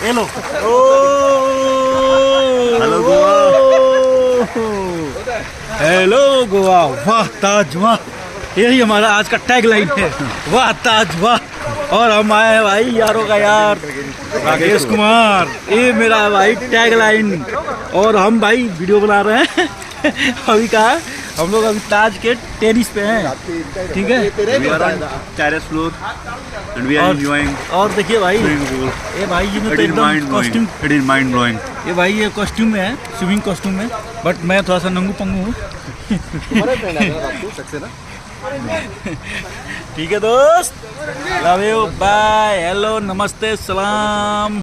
ये लो। Hello Goa. Hello Goa, वाह ताज वाह, यही हमारा आज का टैग लाइन है, वाह ताज वाह। और हम आए हैं भाई यारों का यार राकेश कुमार, ये मेरा भाई टैग लाइन। और हम भाई वीडियो बना रहे हैं अभी कहा हम लोग अभी ताज के टेरिस पे हैं, ठीक है। Terrace floor and we are enjoying. और देखिए भाई स्विमिंग पूल। ये भाई जी ने इट तो इज माइंड एकदम costume, it is mind blowing. ये भाई ये कॉस्ट्यूम में है, स्विमिंग कॉस्ट्यूम में, बट मैं थोड़ा सा नंगू पंगू हूँ ठीक है दोस्त, लव यू, बाय, हेलो, नमस्ते, सलाम।